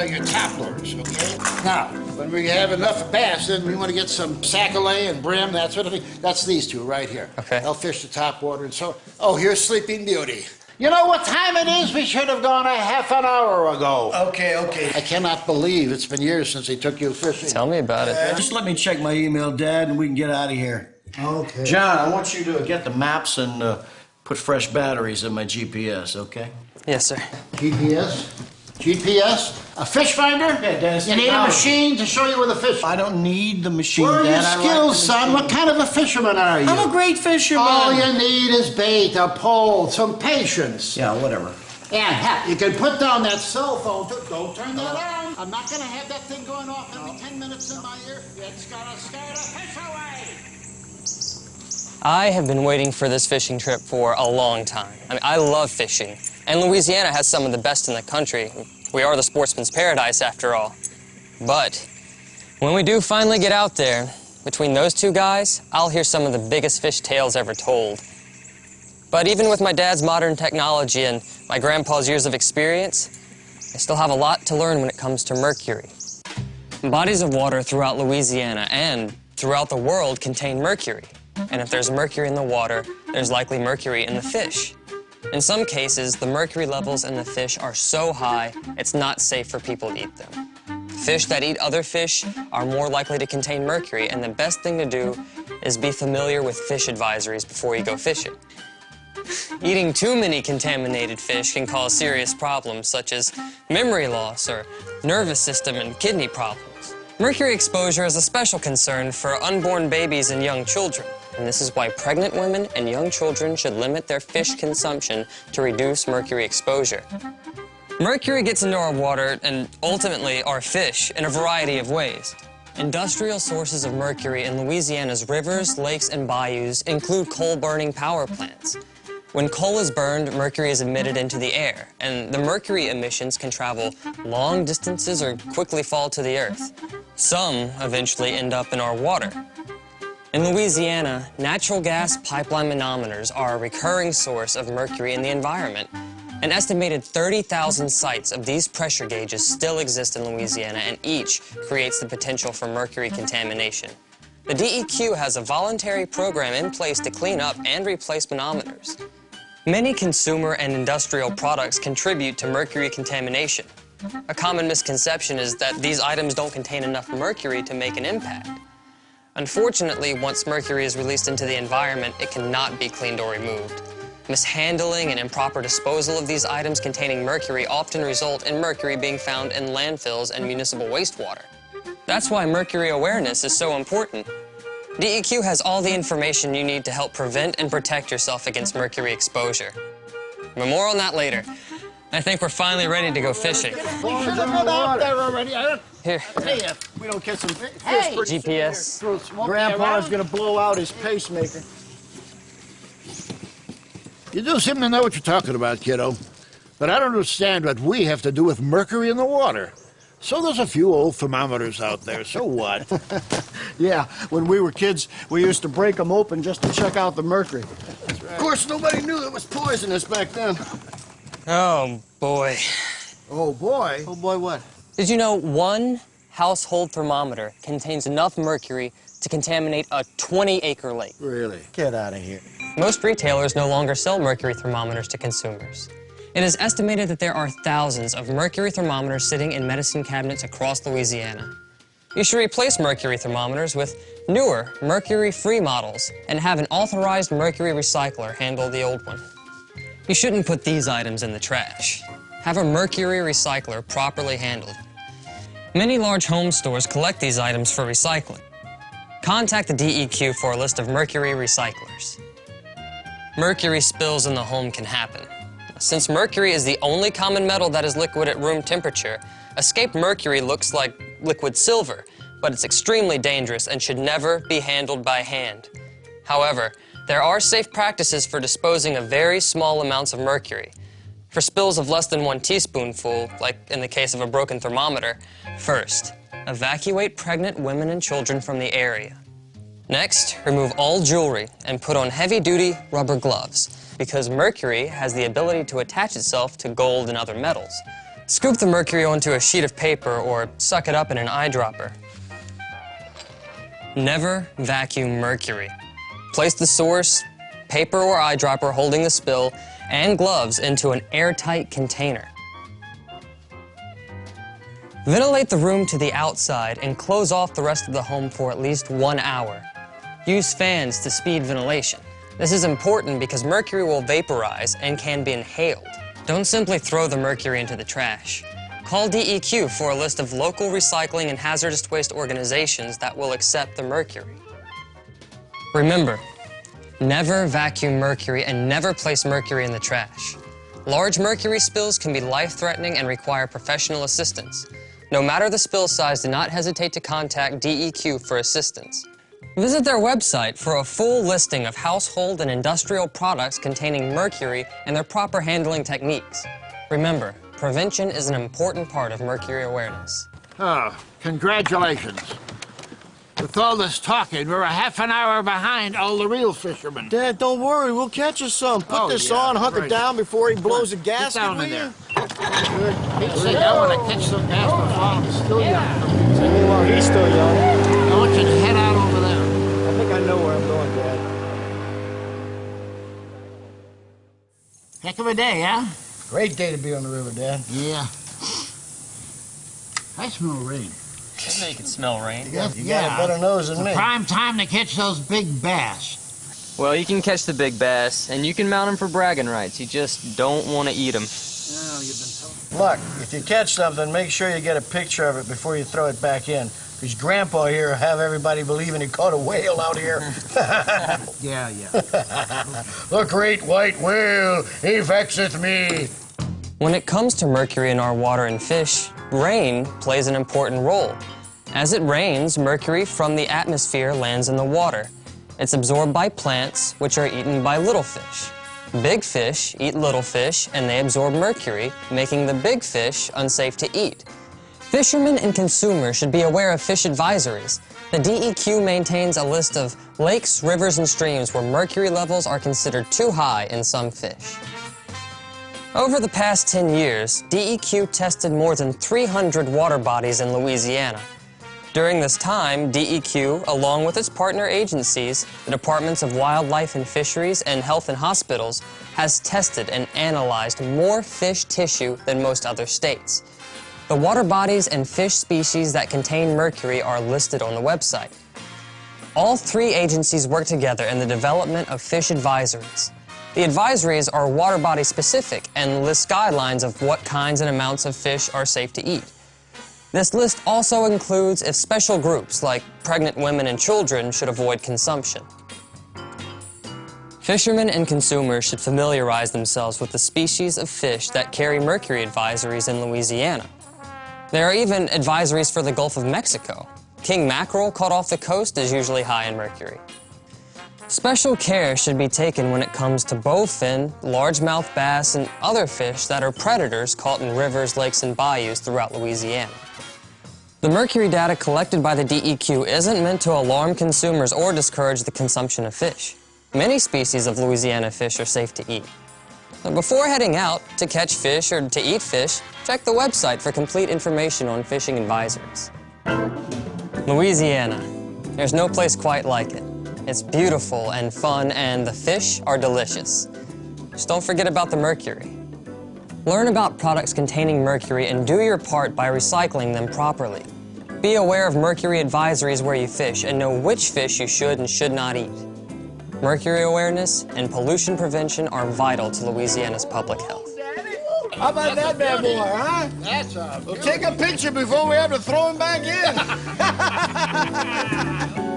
your top loaders, okay? Now, when we have enough bass, then we want to get some sac-a-lait and brim, that sort of thing. That's these two right here. Okay. They'll fish the top water and so... Oh, here's Sleeping Beauty. You know what time it is? We should have gone a half an hour ago. Okay. I cannot believe it's been years since he took you fishing. Tell me about it. Just let me check my email, Dad, and we can get out of here. Okay. John, I want you to get the maps and put fresh batteries in my GPS, okay? Yes, sir. GPS? A fish finder? Yeah, Dad. You need a machine to show you where the fish are. I don't need the machine, Where are your Dad. skills, son? What kind of a fisherman are you? I'm a great fisherman. All you need is bait, a pole, some patience. Yeah, whatever. And heck, you can put down that cell phone. Don't turn that on. I'm not going to have that thing going off every 10 minutes in my ear. It's going to scare the fish away. I have been waiting for this fishing trip for a long time. I mean, I love fishing, and Louisiana has some of the best in the country. We are the sportsman's paradise, after all. But when we do finally get out there, between those two guys, I'll hear some of the biggest fish tales ever told. But even with my dad's modern technology and my grandpa's years of experience, I still have a lot to learn when it comes to mercury. Bodies of water throughout Louisiana and throughout the world contain mercury. And if there's mercury in the water, there's likely mercury in the fish. In some cases, the mercury levels in the fish are so high, it's not safe for people to eat them. Fish that eat other fish are more likely to contain mercury, and the best thing to do is be familiar with fish advisories before you go fishing. Eating too many contaminated fish can cause serious problems such as memory loss or nervous system and kidney problems. Mercury exposure is a special concern for unborn babies and young children, and this is why pregnant women and young children should limit their fish consumption to reduce mercury exposure. Mercury gets into our water and ultimately our fish in a variety of ways. Industrial sources of mercury in Louisiana's rivers, lakes, and bayous include coal-burning power plants. When coal is burned, mercury is emitted into the air, and the mercury emissions can travel long distances or quickly fall to the earth. Some eventually end up in our water. In Louisiana, natural gas pipeline manometers are a recurring source of mercury in the environment. An estimated 30,000 sites of these pressure gauges still exist in Louisiana, and each creates the potential for mercury contamination. The DEQ has a voluntary program in place to clean up and replace manometers. Many consumer and industrial products contribute to mercury contamination. A common misconception is that these items don't contain enough mercury to make an impact. Unfortunately, once mercury is released into the environment, it cannot be cleaned or removed. Mishandling and improper disposal of these items containing mercury often result in mercury being found in landfills and municipal wastewater. That's why mercury awareness is so important. DEQ has all the information you need to help prevent and protect yourself against mercury exposure. But more on that later. I think we're finally ready to go fishing. You should have been out there already. Here. Hey, if we don't catch some fish, GPS. Grandpa's gonna blow out his pacemaker. You do seem to know what you're talking about, kiddo. But I don't understand what we have to do with mercury in the water. So there's a few old thermometers out there, so what? Yeah, when we were kids, we used to break them open just to check out the mercury. That's right. Of course, nobody knew it was poisonous back then. Oh, boy. Oh, boy. Oh, boy, what? Did you know one household thermometer contains enough mercury to contaminate a 20-acre lake? Really? Get out of here. Most retailers no longer sell mercury thermometers to consumers. It is estimated that there are thousands of mercury thermometers sitting in medicine cabinets across Louisiana. You should replace mercury thermometers with newer, mercury-free models and have an authorized mercury recycler handle the old one. You shouldn't put these items in the trash. Have a mercury recycler properly handled. Many large home stores collect these items for recycling. Contact the DEQ for a list of mercury recyclers. Mercury spills in the home can happen. Since mercury is the only common metal that is liquid at room temperature, escaped mercury looks like liquid silver, but it's extremely dangerous and should never be handled by hand. However, there are safe practices for disposing of very small amounts of mercury. For spills of less than 1 teaspoonful, like in the case of a broken thermometer, first, evacuate pregnant women and children from the area. Next, remove all jewelry and put on heavy-duty rubber gloves, because mercury has the ability to attach itself to gold and other metals. Scoop the mercury onto a sheet of paper or suck it up in an eyedropper. Never vacuum mercury. Place the source, paper or eyedropper holding the spill, and gloves into an airtight container. Ventilate the room to the outside and close off the rest of the home for at least 1 hour. Use fans to speed ventilation. This is important because mercury will vaporize and can be inhaled. Don't simply throw the mercury into the trash. Call DEQ for a list of local recycling and hazardous waste organizations that will accept the mercury. Remember, never vacuum mercury and never place mercury in the trash. Large mercury spills can be life-threatening and require professional assistance. No matter the spill size, do not hesitate to contact DEQ for assistance. Visit their website for a full listing of household and industrial products containing mercury and their proper handling techniques. Remember, prevention is an important part of mercury awareness. Oh, congratulations. With all this talking, we're a half an hour behind all the real fishermen. Dad, don't worry. We'll catch us some. Put this on, hunt it down before he blows a gasket. Get down in will there. you? He'd say, I want to catch some bass while I'm still young. Well, he's still young. I want you to head out over there. I think I know where I'm going, Dad. Heck of a day, huh? Great day to be on the river, Dad. Yeah. I smell rain. I know you can smell rain. You got a better nose than me. Prime time to catch those big bass. Well, you can catch the big bass, and you can mount them for bragging rights. You just don't want to eat them. Oh, you've been Look, if you catch something, make sure you get a picture of it before you throw it back in. Because Grandpa here will have everybody believing he caught a whale out here. Yeah. The great white whale, he vexeth me. When it comes to mercury in our water and fish, rain plays an important role. As it rains, mercury from the atmosphere lands in the water. It's absorbed by plants, which are eaten by little fish. Big fish eat little fish, and they absorb mercury, making the big fish unsafe to eat. Fishermen and consumers should be aware of fish advisories. The DEQ maintains a list of lakes, rivers, and streams where mercury levels are considered too high in some fish. Over the past 10 years, DEQ tested more than 300 water bodies in Louisiana. During this time, DEQ, along with its partner agencies, the Departments of Wildlife and Fisheries and Health and Hospitals, has tested and analyzed more fish tissue than most other states. The water bodies and fish species that contain mercury are listed on the website. All three agencies work together in the development of fish advisories. The advisories are water body specific and list guidelines of what kinds and amounts of fish are safe to eat. This list also includes if special groups like pregnant women and children should avoid consumption. Fishermen and consumers should familiarize themselves with the species of fish that carry mercury advisories in Louisiana. There are even advisories for the Gulf of Mexico. King mackerel caught off the coast is usually high in mercury. Special care should be taken when it comes to bowfin, largemouth bass, and other fish that are predators caught in rivers, lakes, and bayous throughout Louisiana. The mercury data collected by the DEQ isn't meant to alarm consumers or discourage the consumption of fish. Many species of Louisiana fish are safe to eat. But before heading out to catch fish or to eat fish, check the website for complete information on fishing advisories. Louisiana. There's no place quite like it. It's beautiful and fun, and the fish are delicious. Just don't forget about the mercury. Learn about products containing mercury and do your part by recycling them properly. Be aware of mercury advisories where you fish and know which fish you should and should not eat. Mercury awareness and pollution prevention are vital to Louisiana's public health. How about that bad boy, huh? That's a Well, take a picture before we have to throw him back in.